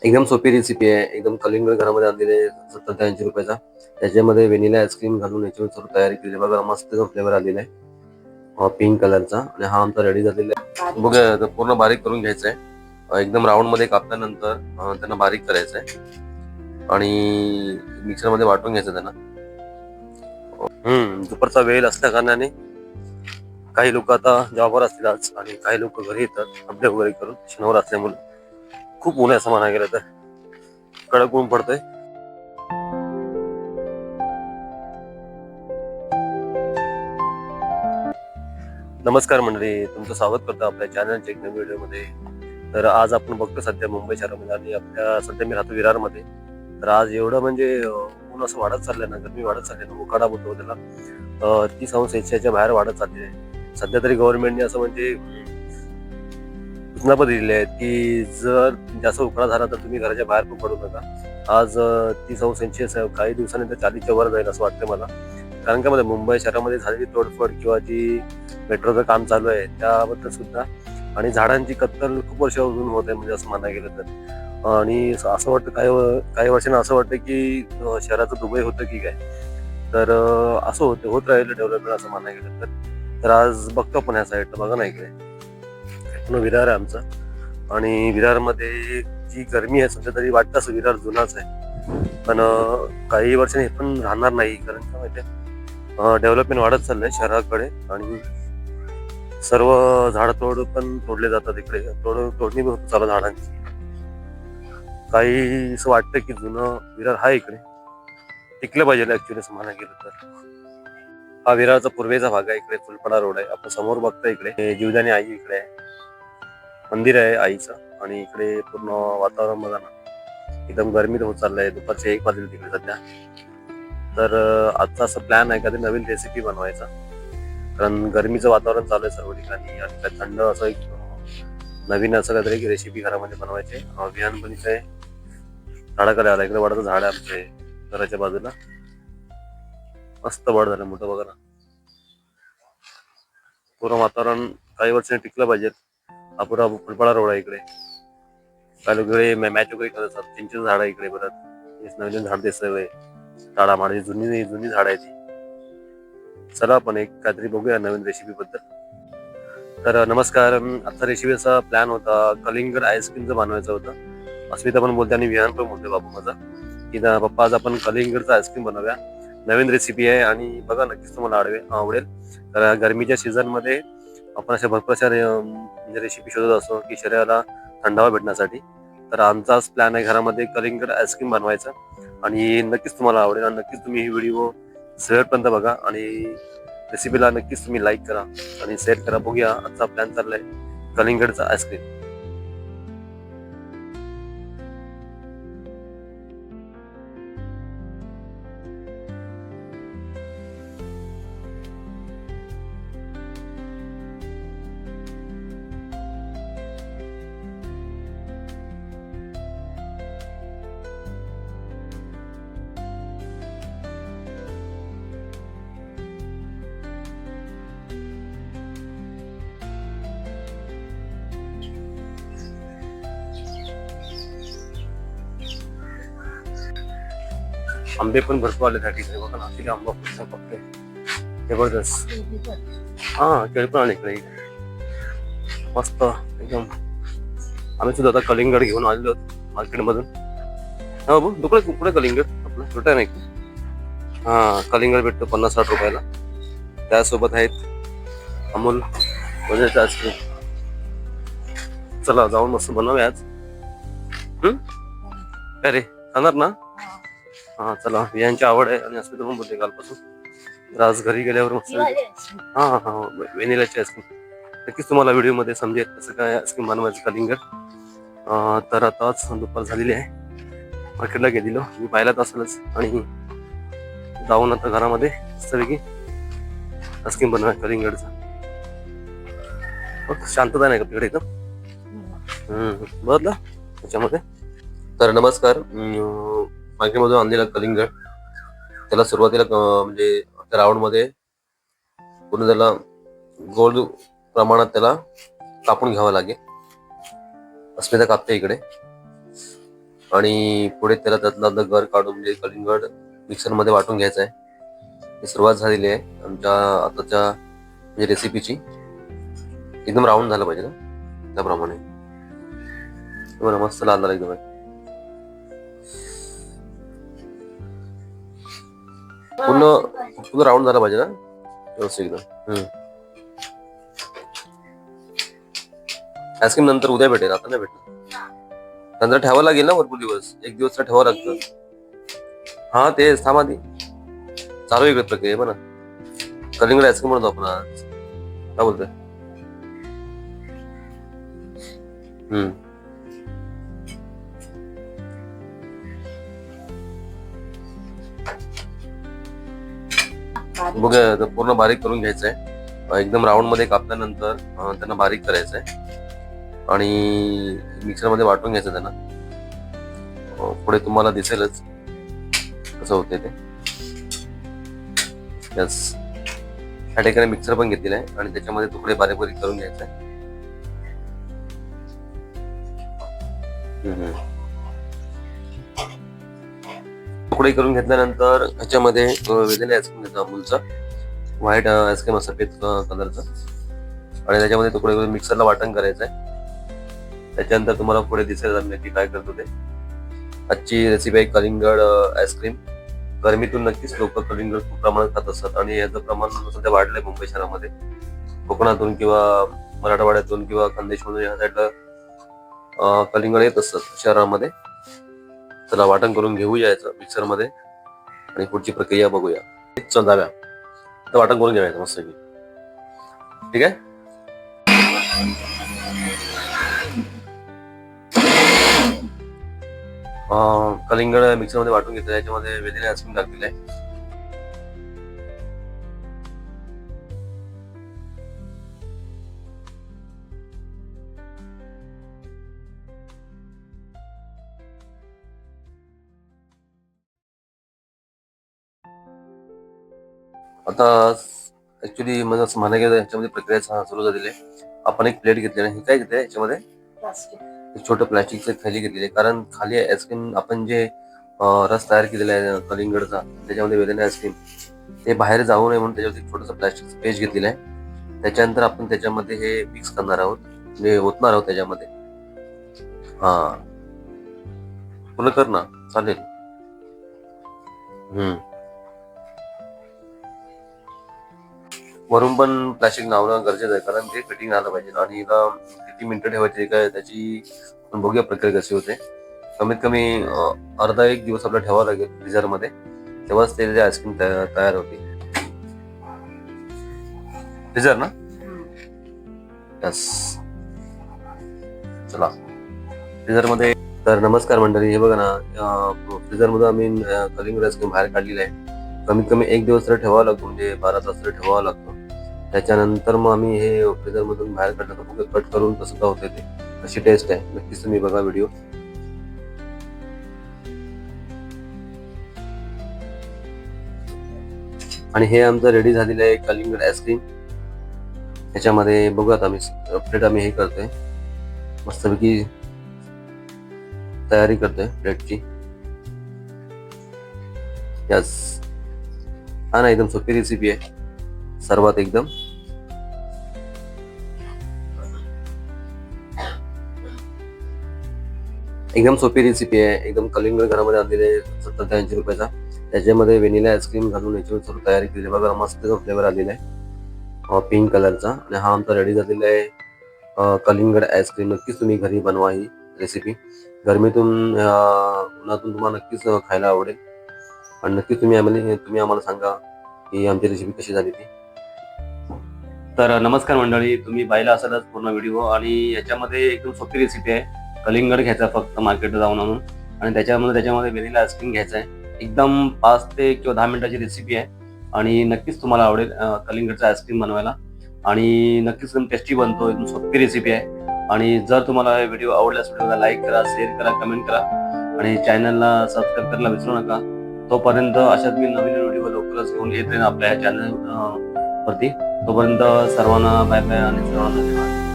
एकदम सोपी रेसिपी आहे. एकदम कलिंगड घरामध्ये आणलेले 70 ते 80 रुपयाचा. त्याच्यामध्ये व्हॅनिला आईस्क्रीम घालून याच्यावर सर्व तयारी केली बघा. मस्त फ्लेवर आलेला आहे पिंक कलरचा आणि हा आमचा रेडी झालेला आहे. बघा पूर्ण बारीक करून घ्यायचा आहे. एकदम राऊंड मध्ये कापल्यानंतर त्यांना बारीक करायचं आहे आणि मिक्सर मध्ये वाटून घ्यायचं त्यांना. दुपारचा वेळ असल्या कारणाने काही लोक आता जॉबवर असतील आज आणि काही लोक घरी येतात अपडेट वगैरे करून शनिवार असल्यामुळे. खूप ऊन आहे असं म्हणायला गेलं तर. कडक ऊन पडतंय. नमस्कार मंडळी, तुमचं स्वागत करतो आपल्या चॅनलच्या एक नवीन व्हिडिओमध्ये. तर आज आपण बघतो सध्या मुंबई शहरामध्ये आणि आपल्या सध्या मी राहतो विरारमध्ये. तर आज एवढं म्हणजे ऊन असं वाढत चाललंय ना, गरमी वाढत चालली ना, उकाडा बोलतो त्याला. 30°C बाहेर वाढत चालली आहे. सध्या तरी गव्हर्नमेंटने असं म्हणजे सूचना पण दिलेल्या आहेत की जर जास्त उकाडा झाला तर तुम्ही घराच्या बाहेर पण पडू नका. आज 30°C काही दिवसांनी तर 40च्या वर जाईल असं वाटतं मला. कारण का मुंबई शहरामध्ये झालेली तोडफोड किंवा जी मेट्रोचं काम चालू आहे त्याबद्दल सुद्धा आणि झाडांची कत्तल खूप वर्षापासून होत आहे म्हणजे असं म्हणायला गेलं तर. आणि असं वाटतं काही वर्षांना असं वाटतं की शहराचं दुबई होतं की काय. तर असं होत राहिलं डेव्हलपमेंट असं म्हणायला गेलं तर. आज बघतो आपण ह्या साईडला बघा ना, इकडे पूर्ण विरार आहे आमचं. आणि विरारमध्ये जी गरमी आहे सध्या तरी वाटतं असं विरार जुनाच आहे, पण काही वर्षांनी हे पण राहणार नाही. कारण काय माहितीये, डेव्हलपमेंट वाढत चाललंय शहराकडे आणि सर्व झाडतोड पण तोडले जातात इकडे. तोडणी होत चालू झाडांची. काही असं वाटतं की जुनं विरार हा इकडे टिकलं पाहिजे ऍक्च्युली असं म्हणायला गेलं तर. हा विरारचा पूर्वेचा भाग आहे. इकडे फुलपडा रोड आहे. आपण समोर बघतो इकडे जीवदानी आई इकडे आहे, मंदिर आहे आईचं. आणि इकडे पूर्ण वातावरण बघा ना, एकदम गरमीत होत चाललंय. दुपारचे 1 वाजले तिकडे सध्या. तर आजचा असं प्लॅन आहे कधी नवीन रेसिपी बनवायचा. कारण गरमीचं वातावरण चालू आहे सर्व ठिकाणी आणि थंड असं एक नवीन असं काहीतरी रेसिपी घरामध्ये बनवायचे. विहान पण इथे झाडाकडे आला. इकडे वडाचं झाड आहे आमच्या घराच्या बाजूला. मस्त वड झालं मोठं बघा ना. पूर्ण वातावरण काही वर्षांनी टिकलं पाहिजे. हा पुरा फुलपाडा रोड आहे इकडे. काही लोक मॅच वगैरे करत असतात. चिंचेचं झाड आहे इकडे. परत नवीन झाड दिसतंय. झाडा माझी जुनी जुनी झाड आहे ती. चला आपण एक काहीतरी बघूया नवीन रेसिपी बद्दल. तर नमस्कार. आजचा रेसिपीचा प्लॅन होता कलिंगड आईस्क्रीमचं बनवायचं होतं. अस्मिता पण बोलते आणि विहान पण बोलते बाबू माझा की पप्पा आज आपण कलिंगडचं आईस्क्रीम बनवूया. नवीन रेसिपी आहे आणि बघा नक्कीच तुम्हाला आवडेल. तर गरमीच्या सीझन मध्ये आपण अशा भरपूर सारे रेसिपी शोधत असतो की शरीराला थंडावा भेटण्यासाठी. तर आमचाच प्लॅन आहे घरामध्ये कलिंगड आईस्क्रीम बनवायचा आणि नक्कीच तुम्हाला आवडेल. आणि नक्कीच तुम्ही ही व्हिडिओ शेवटपर्यंत बघा आणि रेसिपीला नक्कीच तुम्ही लाईक करा आणि शेअर करा. बघूया आजचा प्लॅन चाललाय कलिंगडचा आईस्क्रीम. आंबे पण भरपूर आले त्या ठिकाणी बघा ना. तिथे आंबा फक्त जबरदस्त. हा केळी पण आले इकडे मस्त एकदम. आम्ही सुद्धा आता कलिंगड घेऊन आलेलो मार्केटमधून. हा बघ कुठे कलिंगड आपलं छोटा नाही. हा कलिंगड भेटतो 50-60 रुपयाला. त्यासोबत आहेत अमूल वगैरे आईस्क्रीम. चला जाऊन मस्त बनवूया आज. काय रे खाणार ना? हा चला. यांची आवड आहे आणि अस्मिता पण बोलते कालपासून. तर आज घरी गेल्यावर मस्त हा व्हॅनिलाची आईस्क्रीम. नक्कीच तुम्हाला व्हिडिओ मध्ये समजेल कसं काय आईस्क्रीम बनवायचं कलिंगड. तर आताच दुपार झालेली आहे. मार्केटला गेलेलो मी पाहिलाच असेलच आणि जाऊन आता घरामध्ये मस्तपैकी आईस्क्रीम बनवाय कलिंगडचा. शांतता नाही का तिकडे एकदम. बघितलं त्याच्यामध्ये. तर नमस्कार. मार्केटमधून आणलेला कलिंगड त्याला सुरुवातीला म्हणजे राऊंड मध्ये पूर्ण त्याला गोल प्रमाणात त्याला कापून घ्यावं लागेल. अस्मिता कापते इकडे. आणि पुढे त्याला त्यातलं गर काढून म्हणजे कलिंगड मिक्सरमध्ये वाटून घ्यायचं आहे. ही सुरुवात झालेली आहे आमच्या आताच्या म्हणजे रेसिपीची. एकदम राऊंड झालं पाहिजे ना त्याप्रमाणे. मस्त लाल एकदम आहे. पूर्ण राऊंड झाला पाहिजे ना व्यवस्थित एकदम. आईस्क्रीम नंतर उद्या भेटेल, आता नाही भेटेल. नंतर ठेवावं लागेल ना भरपूर दिवस, एक दिवस तर ठेवावं लागतं. हा तेच थांबा ती चालू इकडे प्रक्रिया पण कलिंगड आईस्क्रीम म्हणतो आपण आज. काय बोलतोय? बघा पूर्ण बारीक करून घ्यायचंय. एकदम राऊंड मध्ये कापल्यानंतर त्यांना बारीक करायचंय आणि मिक्सर मध्ये वाटून घ्यायचं त्यांना. पुढे तुम्हाला दिसेलच कसं होते ते. यस, ह्या ठिकाणी मिक्सर पण घेतलेला आहे आणि त्याच्यामध्ये तुकडे बारीक बारीक करून घ्यायचे. तुकडे करून घेतल्यानंतर ह्याच्यामध्ये वेगवेगळे आईस्क्रीम घेतो अमूलचा व्हाईट आईस्क्रीम सफेद कलरचा आणि त्याच्यामध्ये तुकडे करून मिक्सरला वाटण करायचंय. त्याच्यानंतर तुम्हाला पुढे दिसेल नक्की काय करतो ते. आजची रेसिपी आहे कलिंगड आईस्क्रीम. गरमीतून नक्कीच लोक कलिंगड खूप प्रमाणात खात असतात आणि याचं प्रमाण सध्या वाढलंय मुंबई शहरामध्ये. कोकणातून किंवा मराठवाड्यातून किंवा खानदेशमधून या साईडला कलिंगड येत असतात शहरामध्ये. चला वाटण करून घेऊया याचं मिक्सर मध्ये आणि पुढची प्रक्रिया बघूया. चंदाव्या तर वाटण करून घ्यायचं मस्त. ठीक आहे. कलिंगड मिक्सर मध्ये वाटून घेतलं. याच्यामध्ये वेगवेगळे आईस्क्रीम टाकलेले आहे. आता ऍक्च्युली म्हणजे असं म्हणायला गेलं याच्यामध्ये प्रक्रिया सुरू झालेली आहे. आपण एक प्लेट घेतली आहे. हे काय घेतलंय याच्यामध्ये एक छोटं प्लास्टिकचं थैली घेतलेली आहे, कारण खाली आईस्क्रीम आपण जे रस तयार केलेला आहे कलिंगडचा त्याच्यामध्ये वेगवेगळे आईस्क्रीम ते बाहेर जाऊ नये म्हणून त्याच्यावरती छोटंसं प्लास्टिकचं पेज घेतलेलं आहे. त्याच्यानंतर आपण त्याच्यामध्ये हे मिक्स करणार आहोत म्हणजे ओतणार आहोत त्याच्यामध्ये. हा पूर्ण कर ना, चालेल. वरून पण प्लास्टिक लावणं गरजेचं आहे, कारण ते कटिंग आलं पाहिजे. आणि हिला किती मिनिटं ठेवायची काय त्याची आपण बघूया प्रक्रिया कशी होते. कमीत कमी अर्धा एक दिवस आपल्याला ठेवावं लागेल फ्रीजर मध्ये, तेव्हाच ते आईस्क्रीम तयार होते. फ्रीजर ना. यस, चला फ्रीजर मध्ये. तर नमस्कार मंडळी, हे बघा ना फ्रीजर मध्ये आम्ही कलिंगड आईस्क्रीम बाहेर काढलेला आहे. कमीत कमी एक दिवस तरी ठेवावा लागतो, म्हणजे 12 तास तरी ठेवावा लागतो. त्याच्यानंतर मग आम्ही हे फ्रीजर मधून बाहेर काढलं कट करून कसं का होतं ते, कशी टेस्ट आहे नक्कीच तुम्ही बघा व्हिडिओ. आणि हे आमचं रेडी झालेलं आहे कलिंगड आईस्क्रीम. ह्याच्यामध्ये बघूयात आम्ही प्लेट आम्ही हे करतोय मस्तपैकी तयारी करतोय प्लेटची. यस, हा ना एकदम सोपी रेसिपी आहे सर्वात एकदम. एकदम सोपी रेसिपी आहे एकदम. कलिंगड घरामध्ये आणलेले 70 ते 80 रुपयाचा. त्याच्यामध्ये व्हॅनिला आईस्क्रीम घालून याच्यावर सर्व तयारी केली बघा. मस्त फ्लेवर आलेला आहे पिंक कलरचा. आणि हा आमचा रेडी झालेला आहे कलिंगड आईस्क्रीम. नक्कीच तुम्ही घरी बनवा ही रेसिपी. गरमीतून उन्हातून तुम्हाला नक्कीच खायला आवडेल. आणि नक्कीच तुम्ही आम्हाला सांगा की आमची रेसिपी कशी झाली ती. तर नमस्कार मंडळी, तुम्ही पाहिला असालच पूर्ण व्हिडिओ. आणि याच्यामध्ये एकदम सोपी रेसिपी आहे. कलिंगड घ्यायचा फक्त मार्केटला जाऊन आणून आणि त्याच्यामध्ये व्हॅनिला आईस्क्रीम घ्यायचा आहे. एकदम 5 ते किंवा 10 मिनिटाची रेसिपी आहे आणि नक्कीच तुम्हाला आवडेल कलिंगडचा आईस्क्रीम बनवायला. आणि नक्कीच एकदम टेस्टी बनतो. एकदम सोपी रेसिपी आहे. आणि जर तुम्हाला व्हिडिओ आवडल्यास व्हिडिओला लाईक करा, शेअर करा, कमेंट करा आणि चॅनलला सबस्क्राईब करायला विसरू नका. तोपर्यंत अशाच मी नवीन व्हिडिओ लवकरच घेऊन येत राहीन आपल्या चॅनल वरती. तोपर्यंत सर्वांना बाय बाय आणि सर्वांना धन्यवाद.